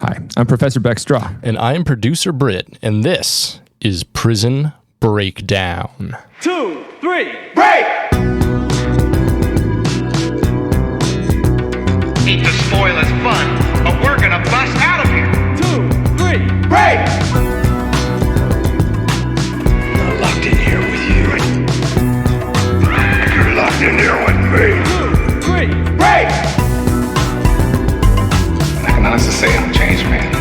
Hi, I'm Professor Beck Strah. And I'm producer Brit, and this is Prison Breakdown. 2, 3, break! Hate to spoil his fun, but we're gonna bust out of here. 2, 3, break! I'm locked in here with you. You're locked in here with me. 2, 3, break! I can honestly say I'm a changed man.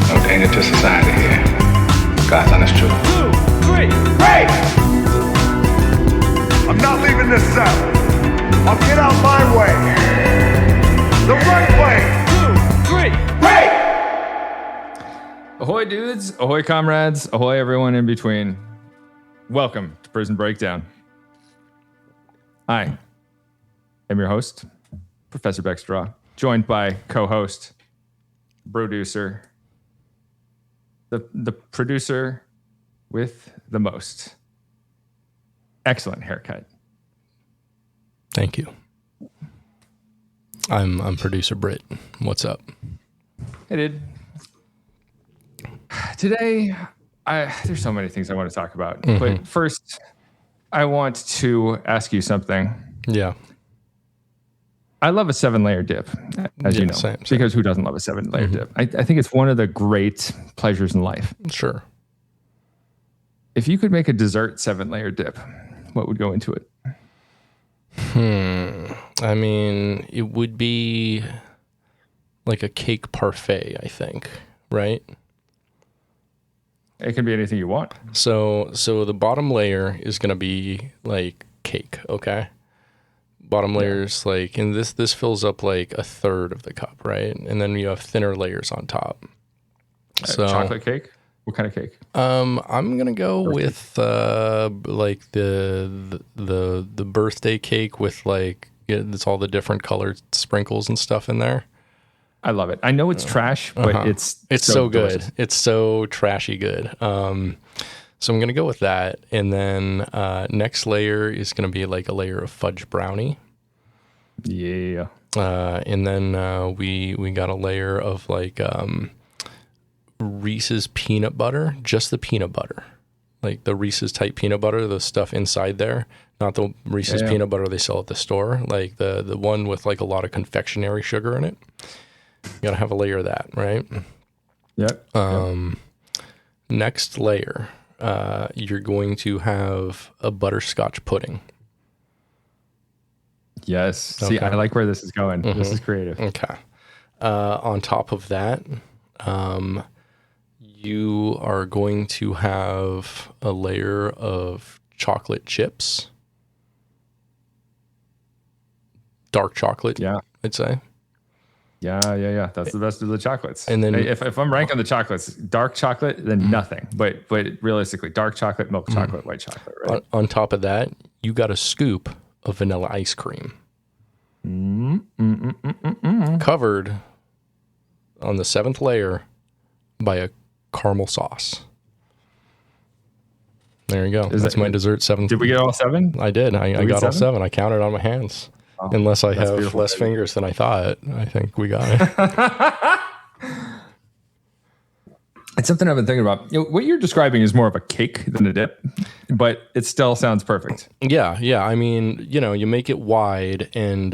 No danger to society here. God's honest truth. 2, 3, break! I'm not leaving this cell. I'll get out my way. The right way. 2, 3, break! Ahoy, dudes. Ahoy, comrades. Ahoy, everyone in between. Welcome to Prison Breakdown. I am your host, Professor Beck Strah, joined by co-host, producer, the producer with the most excellent haircut. Thank you. I'm producer Brit. What's up? Hey, dude. Today, there's so many things I want to talk about. But first, I want to ask you something. Yeah. I love a 7-layer dip, as you know, same. because who doesn't love a 7-layer dip? I think it's one of the great pleasures in life. Sure. If you could make a dessert 7-layer dip, what would go into it? I mean, it would be like a cake parfait, I think, right? It can be anything you want. So the bottom layer is going to be like cake, okay? Bottom layers, like, and this fills up like a third of the cup, right? And then you have thinner layers on top. So Chocolate cake? What kind of cake? I'm gonna go with like the birthday cake with like it's all the different colored sprinkles and stuff in there. I love it. I know it's trash, but it's so good. delicious. It's so trashy good. So I'm gonna go with that, and then next layer is gonna be like a layer of fudge brownie. Yeah. And then we got a layer of like Reese's peanut butter, just the peanut butter, like the Reese's type peanut butter, the stuff inside there, not the Reese's peanut butter they sell at the store, like the one with like a lot of confectionery sugar in it. You gotta have a layer of that, right? Yep. Next layer, you're going to have a butterscotch pudding. Yes. See, Okay. I like where this is going. This is creative. Okay. On top of that, you are going to have a layer of chocolate chips. Dark chocolate, Yeah. I'd say. Yeah. That's the best of the chocolates. And then- Hey, if I'm ranking the chocolates, dark chocolate, then nothing. But realistically, dark chocolate, milk chocolate, white chocolate, right? On top of that, you got a scoop of vanilla ice cream. Covered on the 7th layer by a caramel sauce. There you go. That's my dessert 7th. Did we get all 7? I did. I we got all 7? 7. I counted on my hands. Unless I have beautiful. less fingers than I thought. I think we got it. It's something I've been thinking about. You know, what you're describing is more of a cake than a dip, but it still sounds perfect. Yeah. I mean, you make it wide and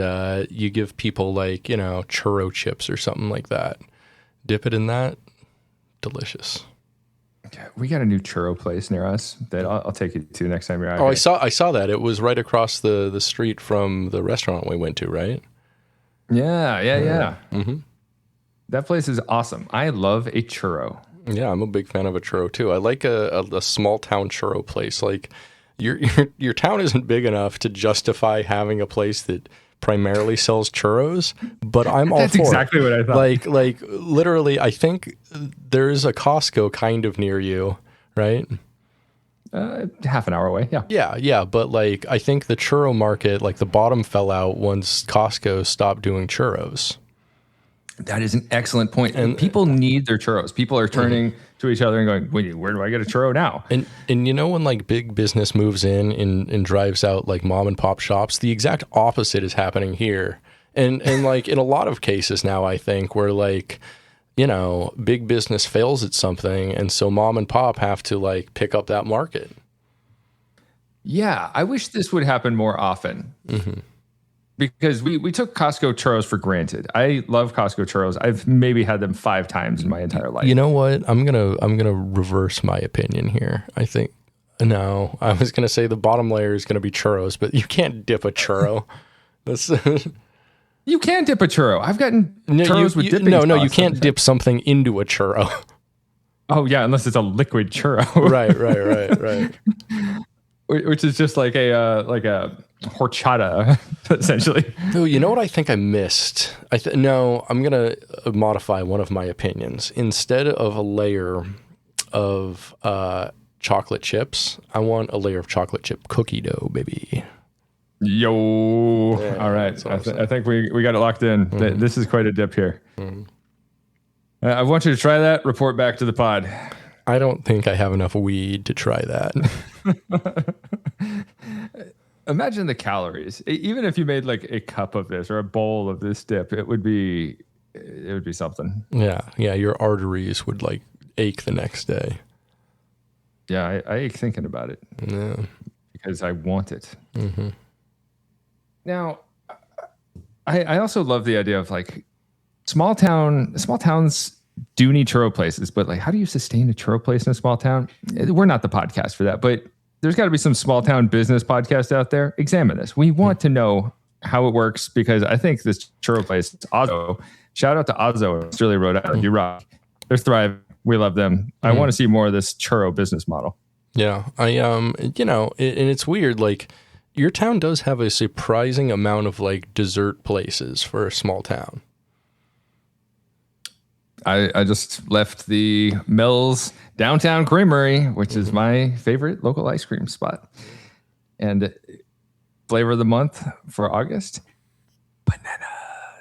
you give people like, churro chips or something like that. Dip it in that. Delicious. We got a new churro place near us that I'll take you to next time you're out. Oh, here. I saw that. It was right across the street from the restaurant we went to, right? Yeah. Mm-hmm. That place is awesome. I love a churro. Yeah, I'm a big fan of a churro too. I like a small town churro place. Like your town isn't big enough to justify having a place that primarily sells churros, but I'm all That's for exactly it. what I thought. Like literally, I think there is a Costco kind of near you, right? Half an hour away. Yeah. Yeah. But like, I think the churro market, like the bottom fell out once Costco stopped doing churros. That is an excellent point. And people need their churros. People are turning to each other and going, "Wait, where do I get a churro now?" And when like big business moves in and drives out like mom and pop shops, the exact opposite is happening here. And like in a lot of cases now, I think where like big business fails at something, and so mom and pop have to like pick up that market. Yeah, I wish this would happen more often. Because we took Costco churros for granted. I love Costco churros. I've maybe had them 5 times in my entire life. You know what? I'm gonna reverse my opinion here. I think no. I was gonna say the bottom layer is gonna be churros, but you can't dip a churro. That's you can dip a churro. I've gotten churros with dipping sauce. No, you can't dip something into a churro. Oh yeah, unless it's a liquid churro. Right. Which is just like a horchata, essentially. Oh, you know what I think I missed? No, I'm going to modify one of my opinions. Instead of a layer of chocolate chips, I want a layer of chocolate chip cookie dough, baby. Yo. Yeah, all right. I think we got it locked in. This is quite a dip here. I want you to try that. Report back to the pod. I don't think I have enough weed to try that. Imagine the calories. Even if you made like a cup of this or a bowl of this dip, it would be something. Yeah. Your arteries would like ache the next day. Yeah, I ache thinking about it. Yeah. Because I want it. Now, I also love the idea of like small towns do need churro places, but like, how do you sustain a churro place in a small town? We're not the podcast for that, but there's got to be some small town business podcast out there. Examine this. We want to know how it works because I think this churro place, Ozzo, shout out to Ozzo in Australia, Rhode Island. You rock. They're thriving. We love them. I want to see more of this churro business model. Yeah. And it's weird. Like your town does have a surprising amount of like dessert places for a small town. I just left the Mills Downtown Creamery, which is my favorite local ice cream spot. And flavor of the month for August, banana,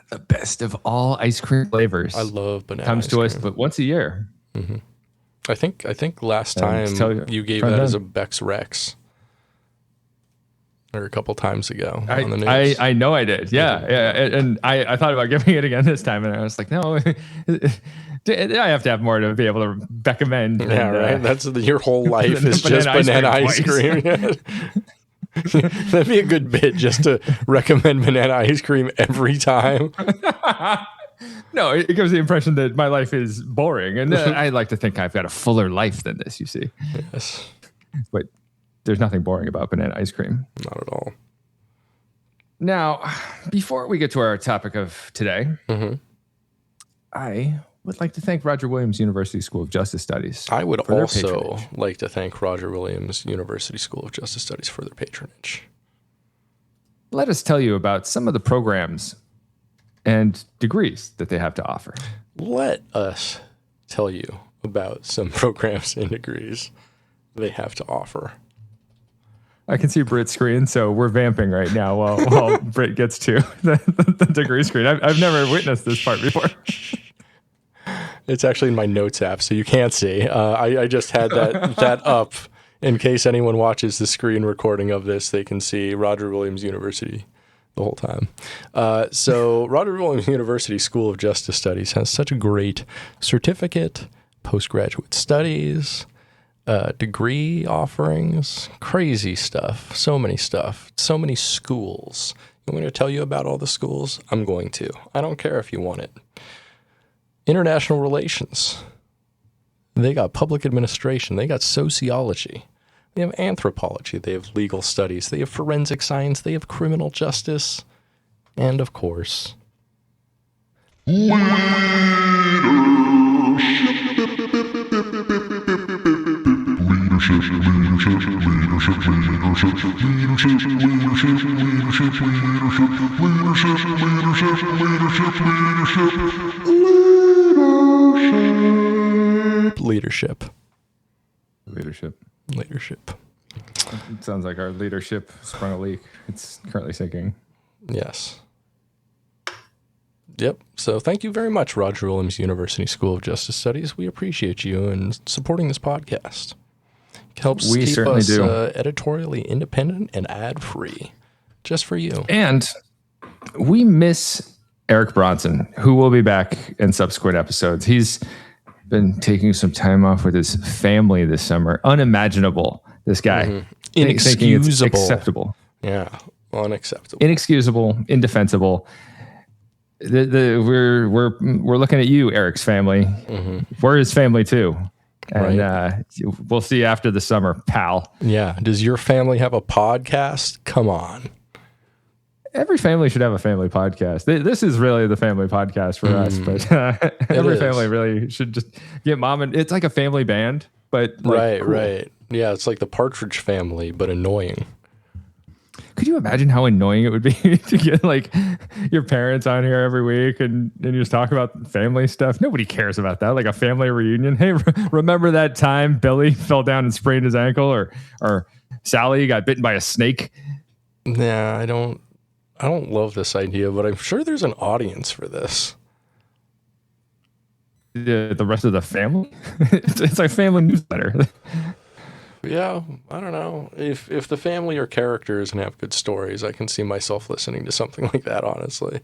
the best of all ice cream flavors. I love banana. Comes ice to cream. us, but once a year. I think last time you gave that as a Beck's Rex. Or a couple times ago on the news. I know I did. Yeah. And I thought about giving it again this time. And I was like, no, I have to have more to be able to recommend. Yeah, right. That's your whole life is just banana ice cream. That'd be a good bit just to recommend banana ice cream every time. No, it gives the impression that my life is boring. And I like to think I've got a fuller life than this, you see. Yes. But there's nothing boring about banana ice cream. Not at all. Now, before we get to our topic of today, I would like to thank Roger Williams University School of Justice Studies. I would also like to thank Roger Williams University School of Justice Studies for their patronage. Let us tell you about some of the programs and degrees that they have to offer. Let us tell you about some programs and degrees they have to offer. I can see Brit's screen, so we're vamping right now while Brit gets to the degree screen. I've never witnessed this part before. It's actually in my notes app, so you can't see. I just had that up in case anyone watches the screen recording of this. They can see Roger Williams University the whole time. So Roger Williams University School of Justice Studies has such a great certificate, postgraduate studies, degree offerings, crazy stuff, so many schools. I'm going to tell you about all the schools. I'm going to. I don't care if you want it. International relations. They got public administration. They got sociology. They have anthropology. They have legal studies. They have forensic science. They have criminal justice. And of course, leadership. It sounds like our leadership sprung a leak. It's currently sinking. Yes. Yep. So thank you very much, Roger Williams University School of Justice Studies. We appreciate you and supporting this podcast. It helps keep us editorially independent and ad-free, just for you. And we miss Eric Bronson, who will be back in subsequent episodes. He's been taking some time off with his family this summer. Unimaginable, this guy. Thinking it's acceptable. Yeah, unacceptable. Inexcusable, indefensible. We're looking at you, Eric's family. We're his family too. And we'll see you after the summer, pal. Yeah. Does your family have a podcast? Come on. Every family should have a family podcast. This is really the family podcast for us, but every family really should just get mom and it's like a family band, but like, right. Yeah, it's like the Partridge Family, but annoying. Could you imagine how annoying it would be to get like your parents on here every week and you just talk about family stuff? Nobody cares about that. Like a family reunion. Hey, remember that time Billy fell down and sprained his ankle, or Sally got bitten by a snake? Yeah, I don't love this idea, but I'm sure there's an audience for this. The rest of the family? It's like family newsletter. Yeah, I don't know. If the family are characters and have good stories, I can see myself listening to something like that, honestly.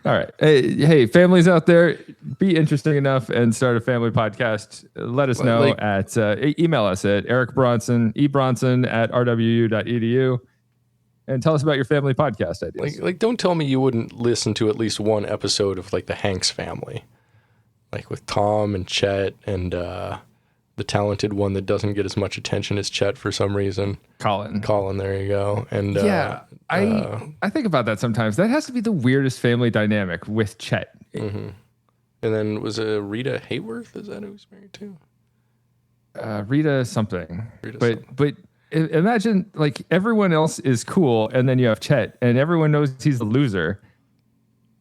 All right. Hey, families out there, be interesting enough and start a family podcast. Let us know at email us at ebronson@rwu.edu and tell us about your family podcast ideas. Like don't tell me you wouldn't listen to at least one episode of like the Hanks family. Like with Tom and Chet and the talented one that doesn't get as much attention as Chet for some reason. Colin, there you go. And I think about that sometimes. That has to be the weirdest family dynamic with Chet. And then was it Rita Hayworth? Is that who he's married to? Rita something. But imagine like everyone else is cool, and then you have Chet, and everyone knows he's the loser.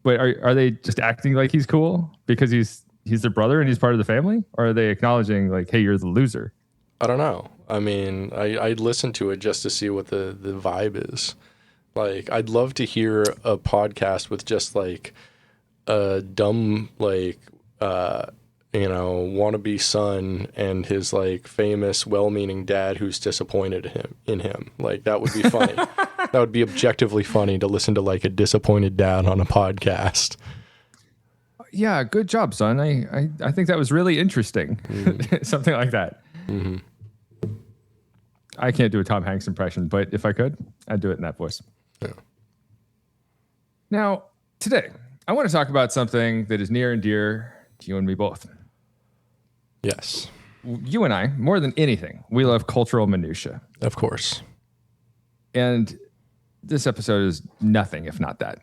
But are they just acting like he's cool because he's their brother and he's part of the family? Or are they acknowledging like, hey, you're the loser? I don't know. I mean, I'd listen to it just to see what the vibe is. Like, I'd love to hear a podcast with just like a dumb, like, wannabe son and his like famous, well-meaning dad who's disappointed in him. Like, that would be funny. That would be objectively funny to listen to like a disappointed dad on a podcast. Yeah, good job, son. I think that was really interesting. Something like that. I can't do a Tom Hanks impression, but if I could, I'd do it in that voice. Yeah. Now, today, I want to talk about something that is near and dear to you and me both. Yes. You and I, more than anything, we love cultural minutia. Of course. And this episode is nothing if not that.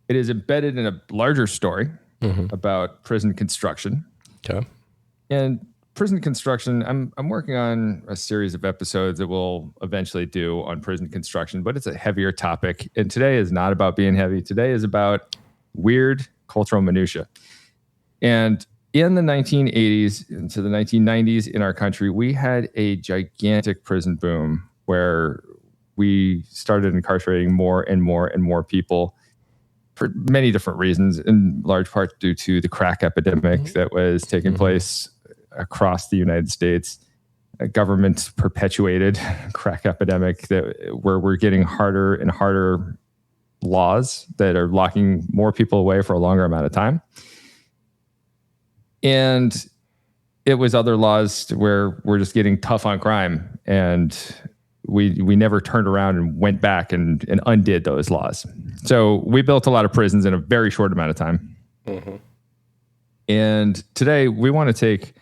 It is embedded in a larger story about prison construction. Okay. And prison construction, I'm working on a series of episodes that we'll eventually do on prison construction, but it's a heavier topic. And today is not about being heavy. Today is about weird cultural minutia. And in the 1980s into the 1990s in our country, we had a gigantic prison boom where we started incarcerating more and more and more people for many different reasons, in large part due to the crack epidemic that was taking place across the United States. A government perpetuated crack epidemic where we're getting harder and harder laws that are locking more people away for a longer amount of time. And it was other laws where we're just getting tough on crime, and we never turned around and went back and undid those laws. So we built a lot of prisons in a very short amount of time. And today we want to take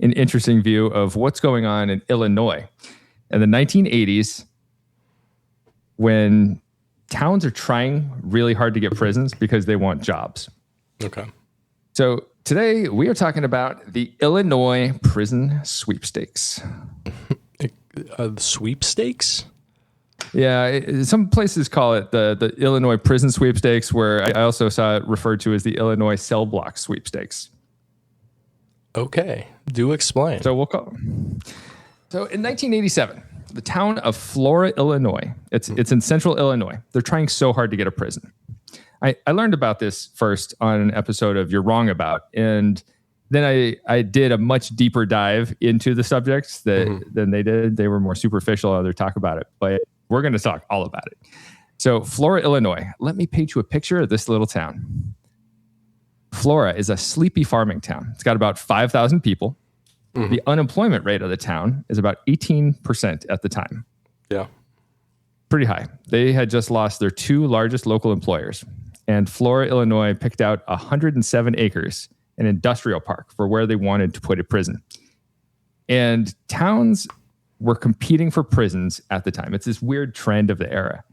an interesting view of what's going on in Illinois in the 1980s when towns are trying really hard to get prisons because they want jobs. Okay. So today we are talking about the Illinois prison sweepstakes. Sweepstakes? Yeah, some places call it the Illinois prison sweepstakes, where I also saw it referred to as the Illinois cell block sweepstakes. Okay, do explain. So we'll call. So in 1987, the town of Flora, Illinois, it's in central Illinois. They're trying so hard to get a prison. I learned about this first on an episode of You're Wrong About, and then I did a much deeper dive into the subjects than they did. They were more superficial on their talk about it, but we're going to talk all about it. So Flora, Illinois. Let me paint you a picture of this little town. Flora is a sleepy farming town. It's got about 5,000 people. The unemployment rate of the town is about 18% at the time. Yeah. Pretty high. They had just lost their 2 largest local employers. And Flora, Illinois picked out 107 acres, an industrial park, for where they wanted to put a prison. And towns were competing for prisons at the time. It's this weird trend of the era.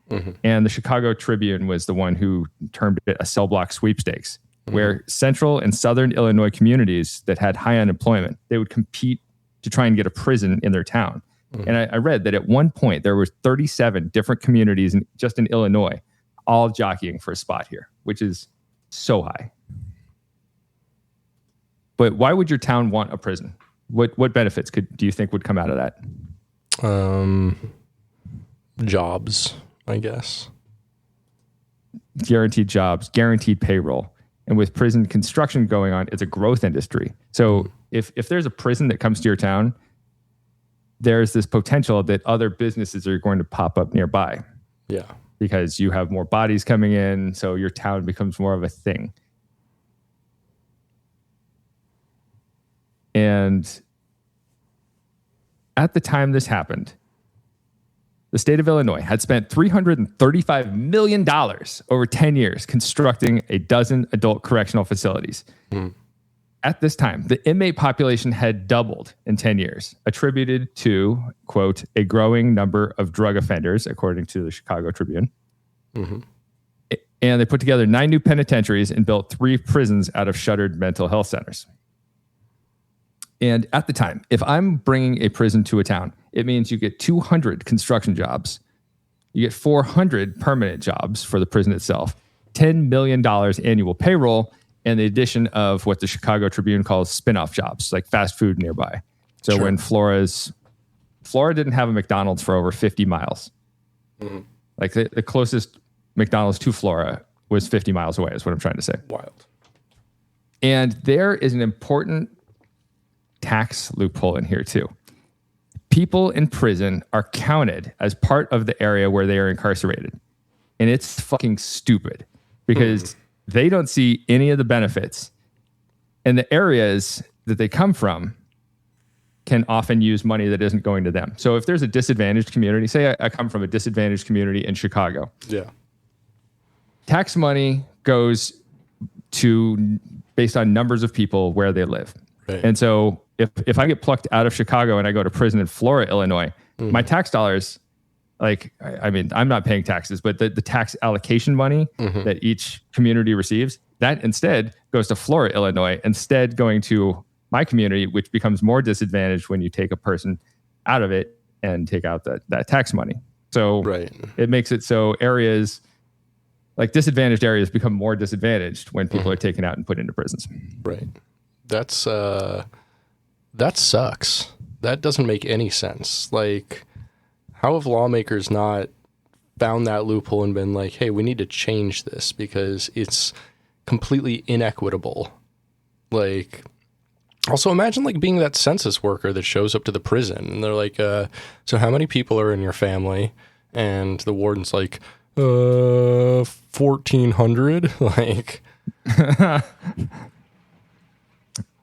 And the Chicago Tribune was the one who termed it a cell block sweepstakes, where central and southern Illinois communities that had high unemployment, they would compete to try and get a prison in their town. And I read that at one point there were 37 different communities just in Illinois, all jockeying for a spot here, which is so high. But why would your town want a prison? What benefits do you think would come out of that? Jobs, I guess. Guaranteed jobs, guaranteed payroll. And with prison construction going on, it's a growth industry. So if there's a prison that comes to your town, there's this potential that other businesses are going to pop up nearby. Yeah. Because you have more bodies coming in, so your town becomes more of a thing. And at the time this happened, the state of Illinois had spent $335 million over 10 years constructing a dozen adult correctional facilities. At this time, the inmate population had doubled in 10 years, attributed to, quote, a growing number of drug offenders, according to the Chicago Tribune. And they put together 9 new penitentiaries and built 3 prisons out of shuttered mental health centers. And at the time, if I'm bringing a prison to a town, it means you get 200 construction jobs. You get 400 permanent jobs for the prison itself, $10 million annual payroll, and the addition of what the Chicago Tribune calls spin-off jobs, like fast food nearby. So when Flora didn't have a McDonald's for over 50 miles. Like the closest McDonald's to Flora was 50 miles away, is what I'm trying to say. Wild. And there is an important tax loophole in here too. People in prison are counted as part of the area where they are incarcerated. And it's fucking stupid because they don't see any of the benefits. And the areas that they come from can often use money that isn't going to them. So if there's a disadvantaged community, say I come from a disadvantaged community in Chicago. Yeah. Tax money goes to based on numbers of people where they live. Right. And so if I get plucked out of Chicago and I go to prison in Flora, Illinois, my tax dollars, like, I mean, I'm not paying taxes, but the tax allocation money that each community receives, that instead goes to Flora, Illinois, instead going to my community, which becomes more disadvantaged when you take a person out of it and take out that tax money. So it makes it so areas, like disadvantaged areas, become more disadvantaged when people are taken out and put into prisons. Right. That's that sucks. That doesn't make any sense. Like, how have lawmakers not found that loophole and been like, hey, we need to change this because it's completely inequitable? Like, also imagine like being that census worker that shows up to the prison and they're like, so how many people are in your family? And the warden's like, 1,400. Like,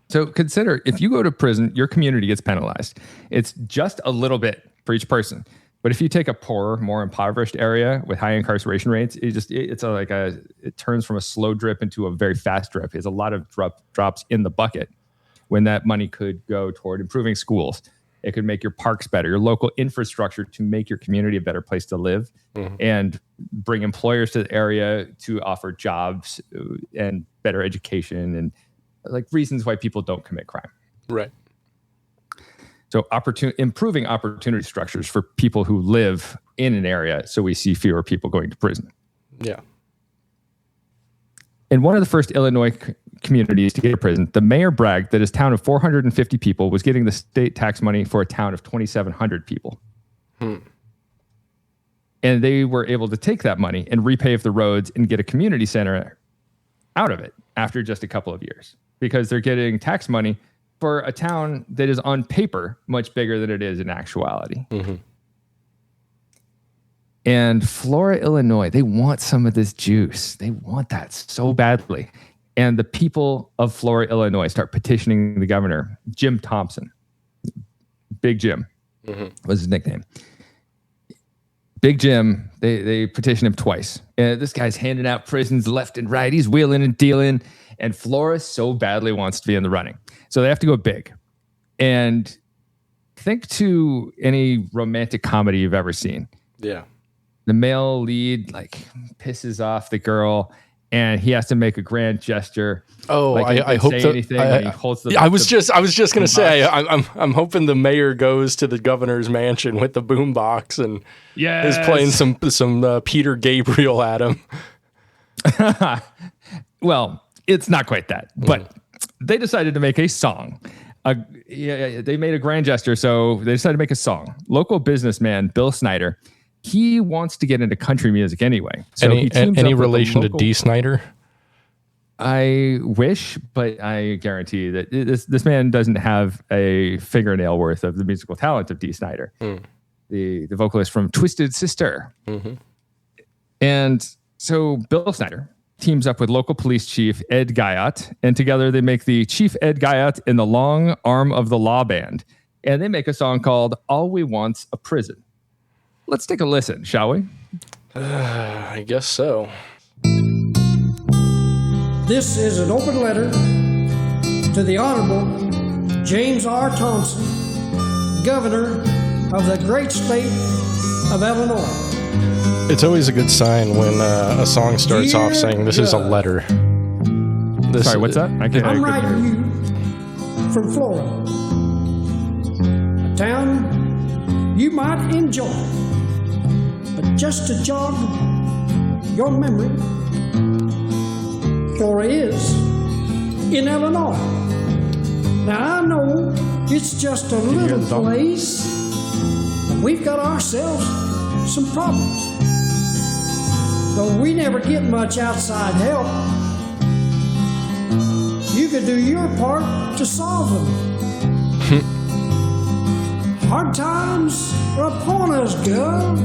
so consider if you go to prison, your community gets penalized. It's just a little bit for each person. But if you take a poorer, more impoverished area with high incarceration rates, it turns from a slow drip into a very fast drip. There's a lot of drops in the bucket when that money could go toward improving schools. It could make your parks better, your local infrastructure to make your community a better place to live and bring employers to the area to offer jobs and better education and like reasons why people don't commit crime. Right. So improving opportunity structures for people who live in an area so we see fewer people going to prison. Yeah. In one of the first Illinois communities to get to prison, the mayor bragged that his town of 450 people was getting the state tax money for a town of 2,700 people. And they were able to take that money and repave the roads and get a community center out of it after just a couple of years because they're getting tax money for a town that is on paper much bigger than it is in actuality. And Flora, Illinois, they want some of this juice. They want that so badly. And the people of Flora, Illinois start petitioning the governor, Jim Thompson. Big Jim was his nickname. Big Jim, they petition him twice. And this guy's handing out prisons left and right. He's wheeling and dealing. And Flora so badly wants to be in the running. So they have to go big. And think to any romantic comedy you've ever seen. Yeah. The male lead like pisses off the girl and he has to make a grand gesture. Oh, like, I hope I was just going to say, I'm hoping the mayor goes to the governor's mansion with the boombox and is playing some Peter Gabriel at him. Well, it's not quite that, but they decided to make a song. They made a grand gesture, so they decided to make a song. Local businessman Bill Snyder, he wants to get into country music anyway. So any relation to Dee Snider? I wish, but I guarantee that this man doesn't have a fingernail worth of the musical talent of Dee Snider, the vocalist from Twisted Sister. And so Bill Snyder teams up with local police chief Ed Guyott, and together they make the Chief Ed Guyott and the Long Arm of the Law Band, and they make a song called All We Want's a Prison. Let's take a listen, shall we? I guess so. This is an open letter to the Honorable James R. Thompson, Governor of the great state of Illinois. It's always a good sign when a song starts off saying this is a letter. Sorry, what's that? I'm writing you from Flora, a town you might enjoy, but just to jog your memory, Flora is in Illinois. Now I know it's just a little place, but we've got ourselves some problems. Though we never get much outside help, you could do your part to solve them. Hard times are upon us, Gov.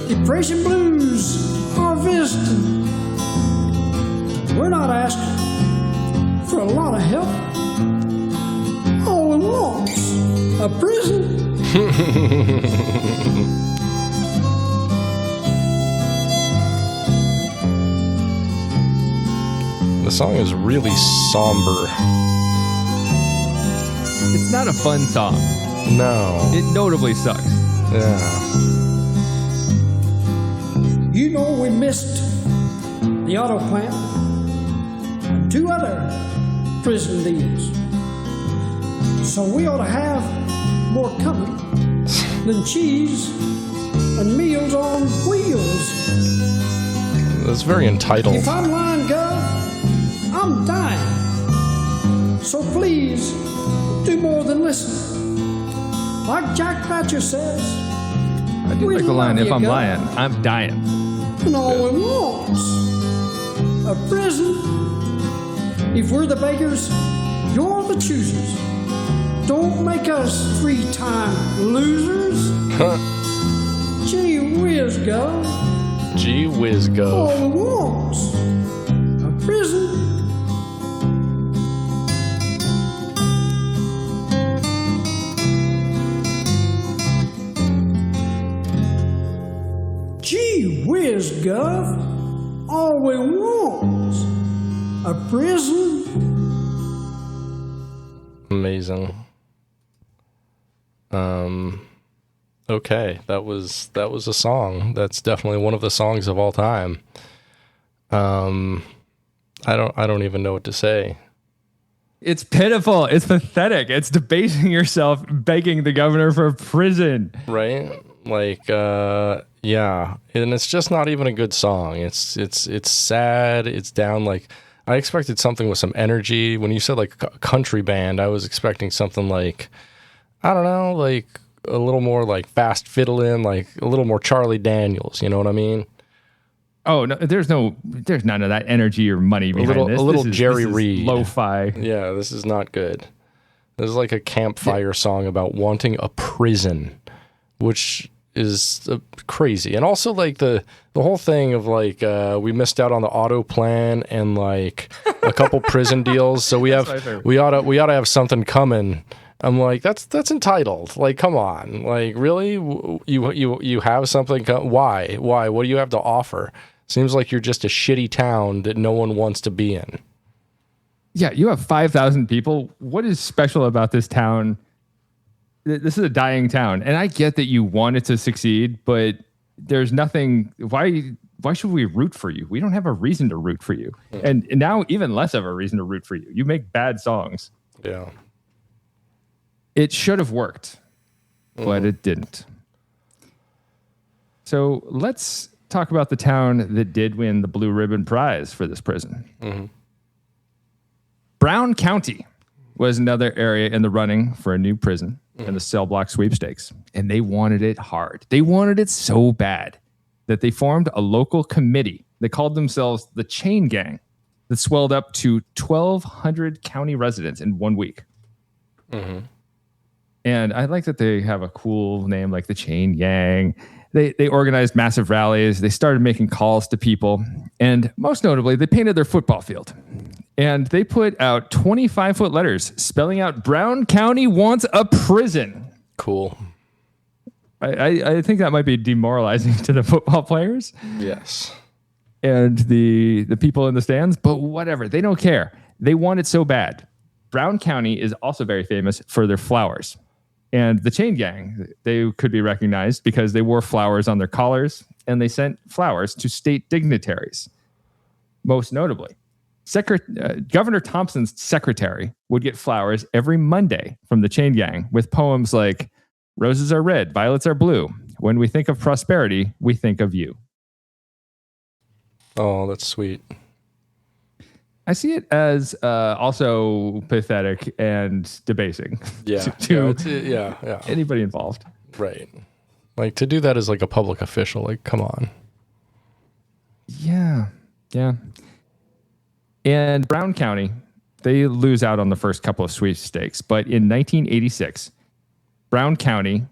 Depression blues are visiting. We're not asking for a lot of help. All we want's a prison. The song is really somber. It's not a fun song. No. It notably sucks. Yeah. You know we missed the auto plant and 2 other prison deals. So we ought to have more coming than cheese and meals on wheels. That's very entitled. If I'm lying, Gov, I'm dying. So please, do more than listen. Like Jack Thatcher says, I do like the line, if I'm lying, I'm dying. And all we want's a prison. If we're the beggars, you're the choosers. Don't make us 3-time losers. Gee whiz, Gov. Gee whiz, Gov. All we want's a prison. Gee whiz, Gov. All we want's a prison. Amazing. Okay, that was a song. That's definitely one of the songs of all time. I don't even know what to say. It's pitiful. It's pathetic. It's debasing yourself, begging the governor for a prison. Right? Like, yeah. And it's just not even a good song. It's sad. It's down. Like, I expected something with some energy. When you said like a country band, I was expecting something like, I don't know, like a little more like fast fiddling, like a little more Charlie Daniels. You know what I mean? Oh no, there's none of that energy or money behind this. A little Jerry Reed, lo-fi. Yeah, this is not good. This is like a campfire song about wanting a prison, which is crazy. And also like the whole thing of like we missed out on the auto plan and like a couple prison deals, so we ought to have something coming. I'm like, that's entitled. Like, come on. Like, really? You have something? Why? What do you have to offer? Seems like you're just a shitty town that no one wants to be in. Yeah, you have 5,000 people. What is special about this town? This is a dying town. And I get that you want it to succeed, but there's nothing. Why should we root for you? We don't have a reason to root for you. And now even less of a reason to root for you. You make bad songs. Yeah. It should have worked, but it didn't. So let's talk about the town that did win the Blue Ribbon Prize for this prison. Brown County was another area in the running for a new prison in the cell block sweepstakes. And they wanted it hard. They wanted it so bad that they formed a local committee. They called themselves the Chain Gang that swelled up to 1,200 county residents in 1 week. And I like that they have a cool name like the Chain Gang. They organized massive rallies. They started making calls to people. And most notably, they painted their football field. And they put out 25-foot letters spelling out Brown County wants a prison. Cool. I think that might be demoralizing to the football players. Yes. And the people in the stands. But whatever. They don't care. They want it so bad. Brown County is also very famous for their flowers. And the Chain Gang, they could be recognized because they wore flowers on their collars and they sent flowers to state dignitaries. Most notably, Governor Thompson's secretary would get flowers every Monday from the Chain Gang with poems like, "Roses are red, violets are blue. When we think of prosperity, we think of you." Oh, that's sweet. I see it as also pathetic and debasing. Yeah. to anybody involved. Right. Like to do that as like a public official, like, come on. Yeah. And Brown County, they lose out on the first couple of sweepstakes. But in 1986, Brown County,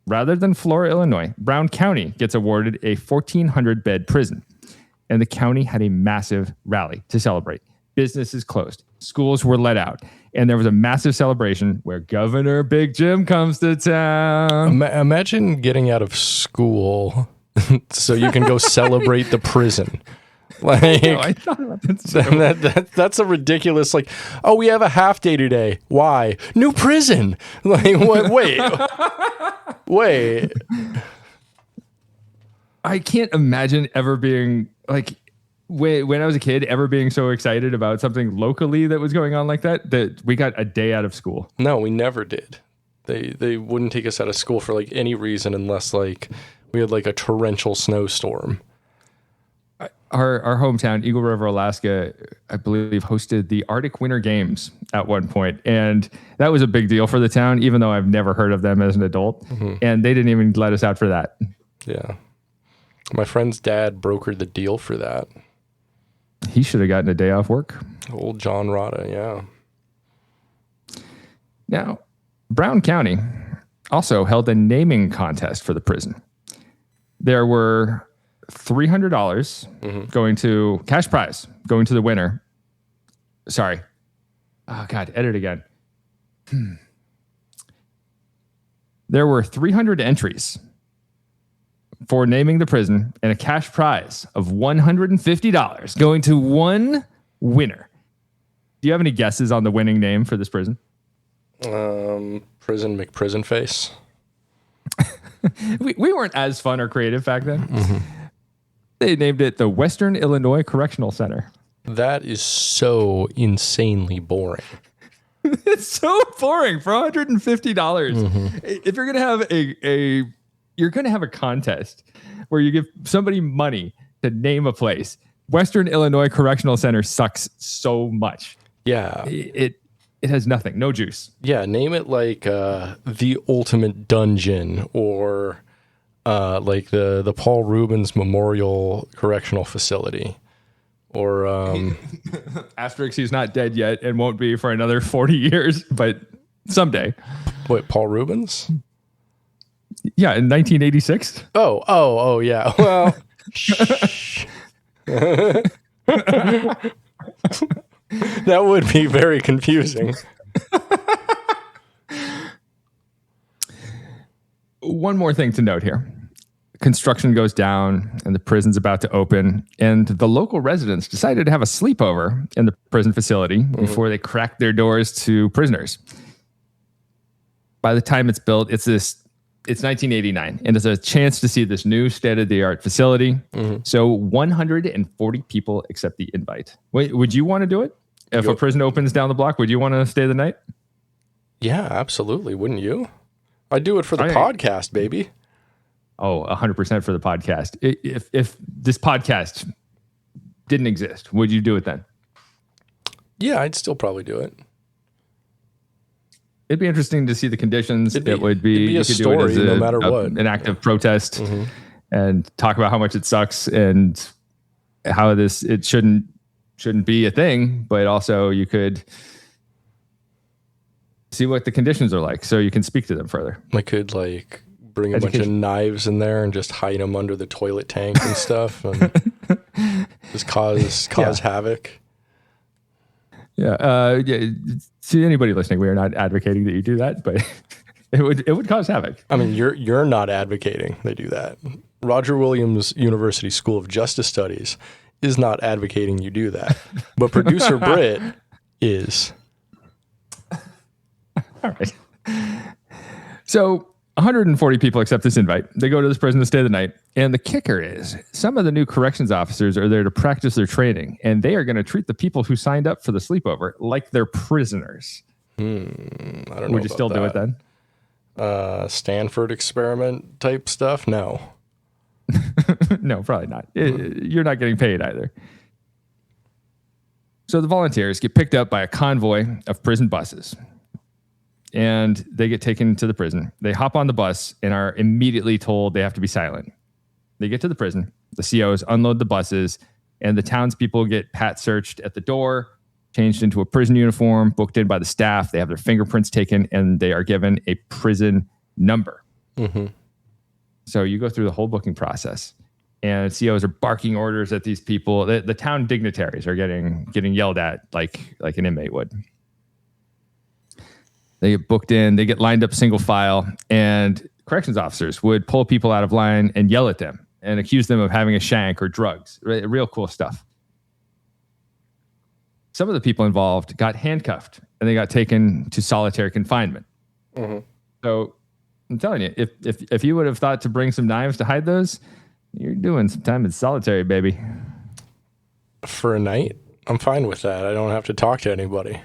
rather than Flora, Illinois, Brown County gets awarded a 1,400-bed prison. And the county had a massive rally to celebrate. Businesses closed. Schools were let out. And there was a massive celebration where Governor Big Jim comes to town. Imagine getting out of school so you can go celebrate the prison. Like, I thought about that. That's a ridiculous, like, oh, we have a half day today. Why? New prison. Like, wait. I can't imagine ever being like, when I was a kid, ever being so excited about something locally that was going on like that we got a day out of school. No, we never did. They wouldn't take us out of school for like any reason unless like we had like a torrential snowstorm. Our hometown, Eagle River, Alaska, I believe hosted the Arctic Winter Games at one point. And that was a big deal for the town, even though I've never heard of them as an adult. And they didn't even let us out for that. Yeah. My friend's dad brokered the deal for that. He should have gotten a day off work. Old John Rada, yeah. Now, Brown County also held a naming contest for the prison. There were $300 going to cash prize going to the winner. Sorry. Oh, God, edit again. There were 300 entries for naming the prison and a cash prize of $150 going to one winner. Do you have any guesses on the winning name for this prison? Prison McPrisonface. we weren't as fun or creative back then. They named it the Western Illinois Correctional Center. That is so insanely boring. It's so boring for $150. If you're gonna have you're gonna have a contest where you give somebody money to name a place. Western Illinois Correctional Center sucks so much. Yeah, it has nothing, no juice. Yeah, name it like the Ultimate Dungeon or like the Paul Rubens Memorial Correctional Facility. Or asterisk, he's not dead yet and won't be for another 40 years, but someday. What, Paul Rubens? Yeah, in 1986. Oh, yeah. Well, that would be very confusing. One more thing to note here. Construction goes down and the prison's about to open, and the local residents decided to have a sleepover in the prison facility before they cracked their doors to prisoners. By the time it's built, it's 1989, and it's a chance to see this new state-of-the-art facility. So 140 people accept the invite. Wait, would you want to do it? If a prison opens down the block, would you want to stay the night? Yeah, absolutely. Wouldn't you? I'd do it for the podcast, baby. Oh, 100% for the podcast. If this podcast didn't exist, would you do it then? Yeah, I'd still probably do it. It'd be interesting to see the conditions. It'd would be a story, no matter what. An active protest, and talk about how much it sucks and how it shouldn't be a thing. But also, you could see what the conditions are like, so you can speak to them further. I could bring a bunch of knives in there and just hide them under the toilet tank and stuff, and just cause havoc. Yeah. To anybody listening, we are not advocating that you do that, but it would cause havoc. I mean, you're not advocating they do that. Roger Williams University School of Justice Studies is not advocating you do that, but producer Brit is. All right. So 140 people accept this invite. They go to this prison to stay the night. And the kicker is some of the new corrections officers are there to practice their training, and they are going to treat the people who signed up for the sleepover like they're prisoners. I don't know. Would you still do it then? Stanford experiment type stuff? No. No, probably not. You're not getting paid either. So the volunteers get picked up by a convoy of prison buses, and they get taken to the prison. They hop on the bus and are immediately told they have to be silent. They get to the prison. The COs unload the buses, and the townspeople get pat searched at the door, changed into a prison uniform, booked in by the staff. They have their fingerprints taken, and they are given a prison number. So you go through the whole booking process, and COs are barking orders at these people. The town dignitaries are getting yelled at like an inmate would. They get booked in, they get lined up single file, and corrections officers would pull people out of line and yell at them and accuse them of having a shank or drugs. Real cool stuff. Some of the people involved got handcuffed and they got taken to solitary confinement. So I'm telling you, if you would have thought to bring some knives to hide those, you're doing some time in solitary, baby. For a night, I'm fine with that. I don't have to talk to anybody.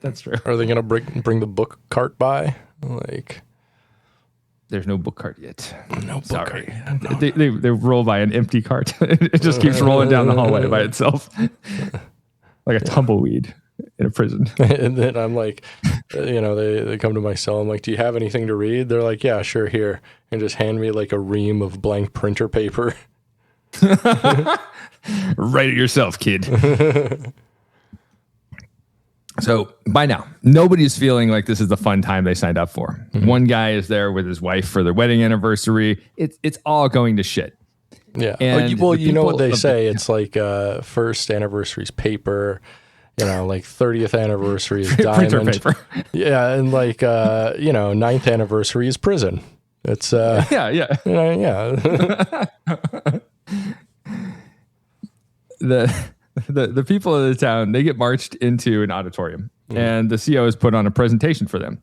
That's true. Are they going to bring the book cart by? There's no book cart yet. No book cart yet. No. They roll by an empty cart. It just keeps rolling down the hallway by itself. Like a tumbleweed in a prison. And then I'm like, they come to my cell. I'm like, do you have anything to read? They're like, yeah, sure, here. And just hand me like a ream of blank printer paper. Write it yourself, kid. So by now, nobody's feeling like this is the fun time they signed up for. One guy is there with his wife for their wedding anniversary. It's all going to shit. Yeah. And you know what they say. It's like first anniversary is paper, like 30th anniversary is diamond. Printer paper. Yeah. And ninth anniversary is prison. It's yeah. The people of the town, they get marched into an auditorium, and the COs put on a presentation for them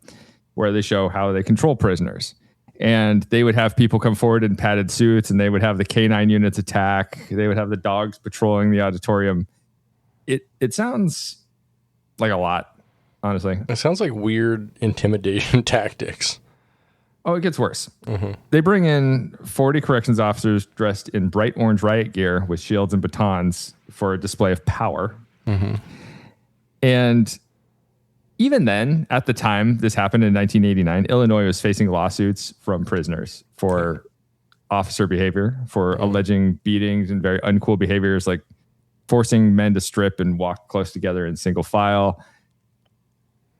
where they show how they control prisoners. And they would have people come forward in padded suits, and they would have the K9 units attack. They would have the dogs patrolling the auditorium. It sounds like a lot, honestly. It sounds like weird intimidation tactics. Oh, it gets worse. They bring in 40 corrections officers dressed in bright orange riot gear with shields and batons for a display of power. And even then, at the time this happened in 1989, Illinois was facing lawsuits from prisoners for officer behavior, for alleging beatings and very uncool behaviors like forcing men to strip and walk close together in single file,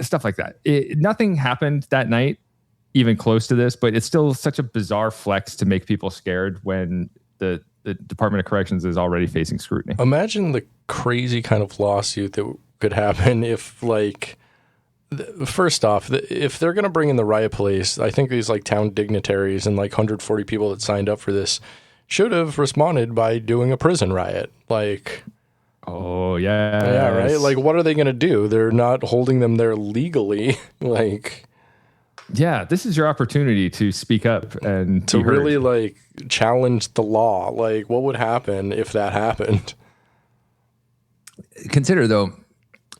stuff like that. Nothing happened that night. even close to this, but it's still such a bizarre flex to make people scared when the Department of Corrections is already facing scrutiny. Imagine the crazy kind of lawsuit that could happen if, like, first off, if they're going to bring in the riot police, I think these like town dignitaries and like 140 people that signed up for this should have responded by doing a prison riot. Like, oh yeah, yeah, right. Like, what are they going to do? They're not holding them there legally. Like, yeah, this is your opportunity to speak up and to be heard. really like challenge the law. Like, what would happen if that happened? Consider though,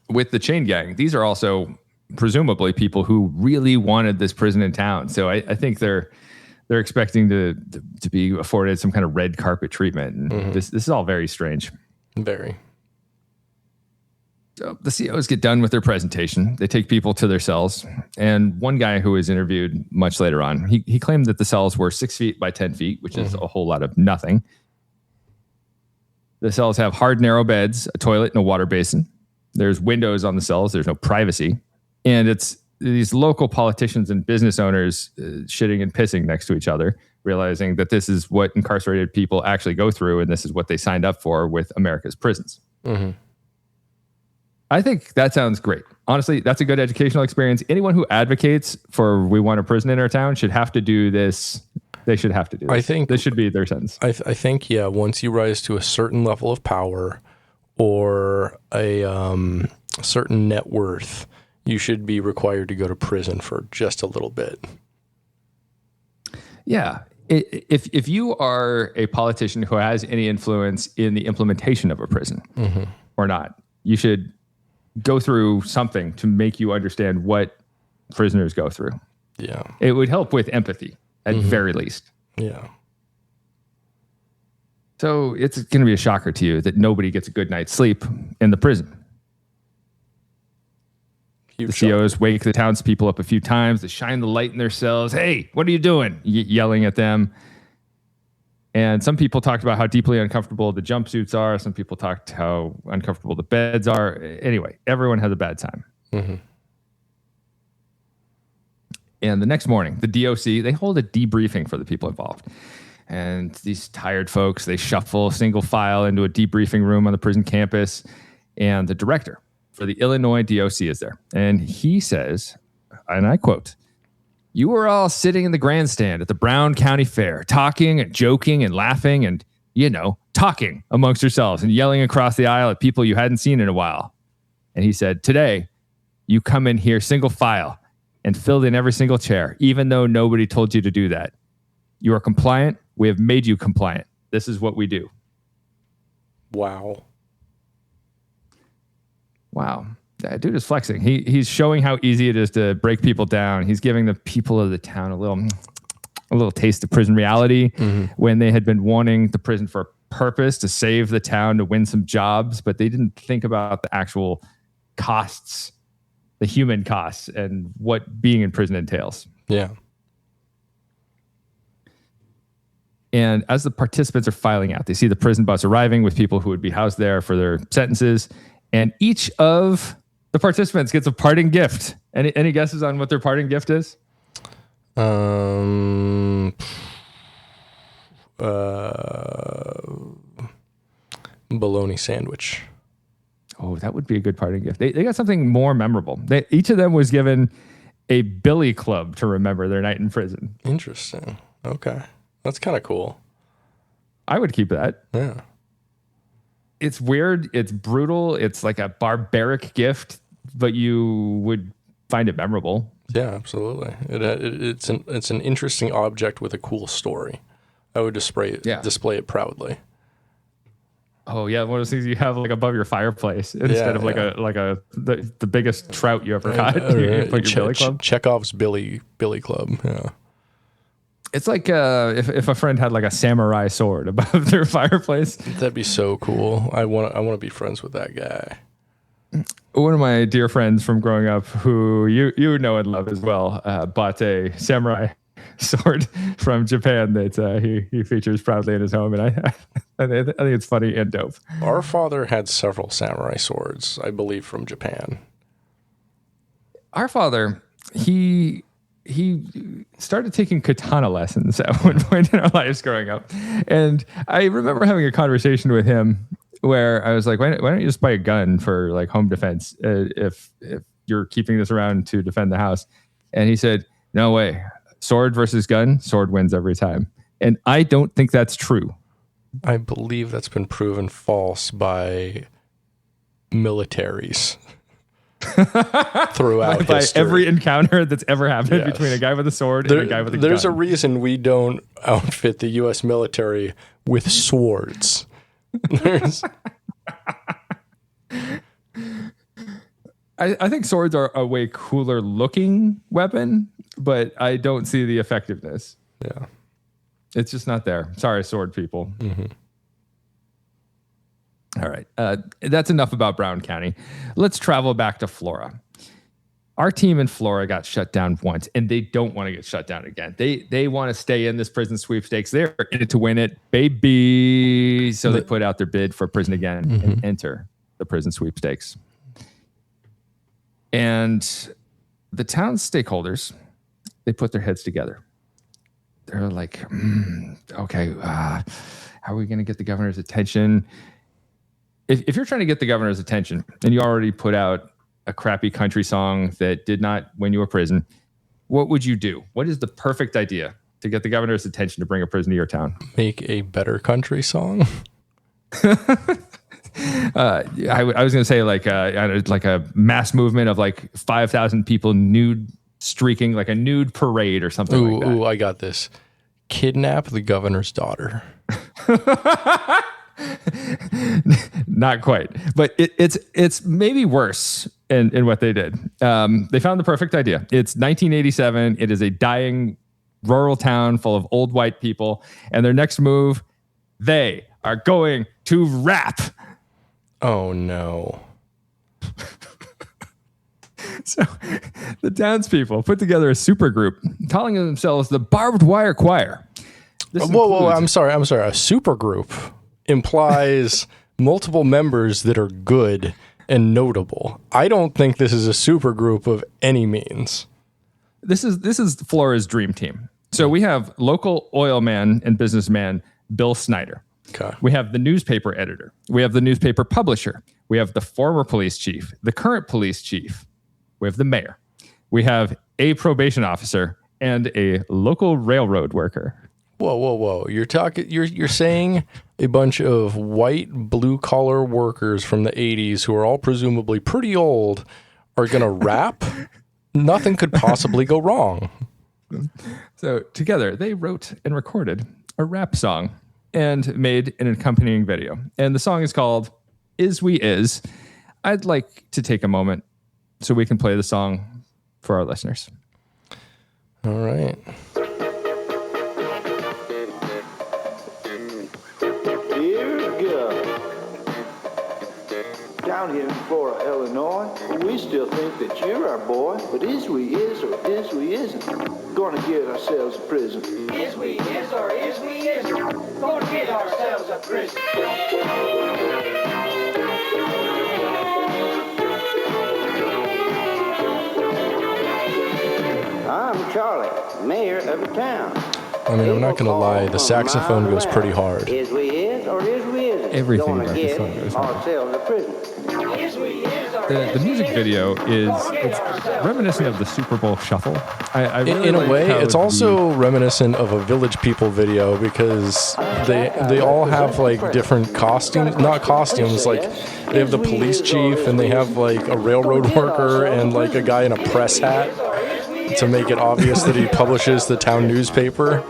with the chain gang, these are also presumably people who really wanted this prison in town. So I think they're expecting to be afforded some kind of red carpet treatment. And this is all very strange. Very. So the COs get done with their presentation. They take people to their cells. And one guy who was interviewed much later on, he claimed that the cells were 6 feet by 10 feet, which is a whole lot of nothing. The cells have hard, narrow beds, a toilet, and a water basin. There's windows on the cells. There's no privacy. And it's these local politicians and business owners shitting and pissing next to each other, realizing that this is what incarcerated people actually go through, and this is what they signed up for with America's prisons. I think that sounds great. Honestly, that's a good educational experience. Anyone who advocates for we want a prison in our town should have to do this. They should have to do this. I think this should be their sentence. I think, yeah, once you rise to a certain level of power or a certain net worth, you should be required to go to prison for just a little bit. Yeah. If you are a politician who has any influence in the implementation of a prison or not, you should go through something to make you understand what prisoners go through. Yeah. It would help with empathy at very least. Yeah. So it's going to be a shocker to you that nobody gets a good night's sleep in the prison. Huge The COs wake the townspeople up a few times. They shine the light in their cells. Hey, what are you doing? Yelling at them. And some people talked about how deeply uncomfortable the jumpsuits are. Some people talked how uncomfortable the beds are. Anyway, everyone has a bad time. And the next morning, the DOC, they hold a debriefing for the people involved. And these tired folks, they shuffle single file into a debriefing room on the prison campus. And the director for the Illinois DOC is there. And he says, and I quote, "You were all sitting in the grandstand at the Brown County Fair, talking and joking and laughing and, talking amongst yourselves and yelling across the aisle at people you hadn't seen in a while." And he said, "Today, you come in here single file and filled in every single chair, even though nobody told you to do that. You are compliant. We have made you compliant. This is what we do." Wow. Wow. That dude is flexing. He's showing how easy it is to break people down. He's giving the people of the town a little taste of prison reality when they had been wanting the prison for a purpose, to save the town, to win some jobs, but they didn't think about the actual costs, the human costs, and what being in prison entails. Yeah. And as the participants are filing out, they see the prison bus arriving with people who would be housed there for their sentences. And each of the participants gets a parting gift. Any guesses on what their parting gift is? Bologna sandwich. Oh, that would be a good parting gift. They got something more memorable. Each of them was given a billy club to remember their night in prison. Interesting. Okay. That's kind of cool. I would keep that. Yeah. It's weird. It's brutal. It's like a barbaric gift, but you would find it memorable. Yeah, absolutely. It's an interesting object with a cool story. I would display it proudly. Oh yeah, one of those things you have like above your fireplace instead of the biggest trout you ever caught. You put your billy club. Chekhov's billy club. Yeah. It's like if a friend had like a samurai sword above their fireplace. That'd be so cool. I want to be friends with that guy. One of my dear friends from growing up, who you know and love as well, bought a samurai sword from Japan that he features proudly in his home, and I think it's funny and dope. Our father had several samurai swords, I believe, from Japan. Our father, he he started taking katana lessons at one point in our lives growing up. And I remember having a conversation with him where I was like, why don't you just buy a gun for like home defense if you're keeping this around to defend the house? And he said, no way. Sword versus gun, sword wins every time. And I don't think that's true. I believe that's been proven false by militaries throughout by history. Every encounter that's ever happened between a guy with a sword and a guy with a gun. There's a reason we don't outfit the U.S. military with swords. I think swords are a way cooler looking weapon, but I don't see the effectiveness. Yeah. It's just not there. Sorry, sword people. Mm-hmm. All right. That's enough about Brown County. Let's travel back to Flora. Our team in Flora got shut down once, and they don't want to get shut down again. They want to stay in this prison sweepstakes. They're in it to win it, baby. So they put out their bid for prison again and enter the prison sweepstakes. And the town's stakeholders, they put their heads together. They're like, okay, how are we going to get the governor's attention? If you're trying to get the governor's attention and you already put out a crappy country song that did not win you a prison, what would you do? What is the perfect idea to get the governor's attention to bring a prison to your town? Make a better country song? I was going to say like a mass movement of like 5,000 people nude streaking, like a nude parade or something like that. Ooh, I got this. Kidnap the governor's daughter. Not quite, but it's maybe worse in what they did. They found the perfect idea. It's 1987. It is a dying rural town full of old white people, and their next move, they are going to rap. Oh no. So the townspeople put together a super group calling themselves the Barbed Wire Choir. Whoa, I'm sorry. A super group implies multiple members that are good and notable. I don't think this is a super group of any means. This is Flora's dream team. So we have local oil man and businessman Bill Snyder. Okay. We have the newspaper editor. We have the newspaper publisher. We have the former police chief, the current police chief. We have the mayor. We have a probation officer and a local railroad worker. Whoa. You're saying a bunch of white blue collar workers from the 80s who are all presumably pretty old are going to rap? Nothing could possibly go wrong. So together they wrote and recorded a rap song and made an accompanying video. And the song is called Is We Is. I'd like to take a moment so we can play the song for our listeners. All right. Here we go. Down here in Flora, Illinois, we still think that you're our boy, but is we is or is we isn't gonna get ourselves a prison. Is we is or is we isn't gonna get ourselves a prison. I'm Charlie, mayor of the town. I mean, I'm not going to lie, the saxophone goes pretty hard. Is we is or is we isn't Everything gonna about this get song goes hard. ourselves a prison. Is we is or The music video it's reminiscent of the Super Bowl Shuffle. I really In a like way, how it's also reminiscent of a Village People video because they all have like different costumes, not costumes, like they have the police chief and they have like a railroad worker and like a guy in a press hat to make it obvious that he publishes the town newspaper.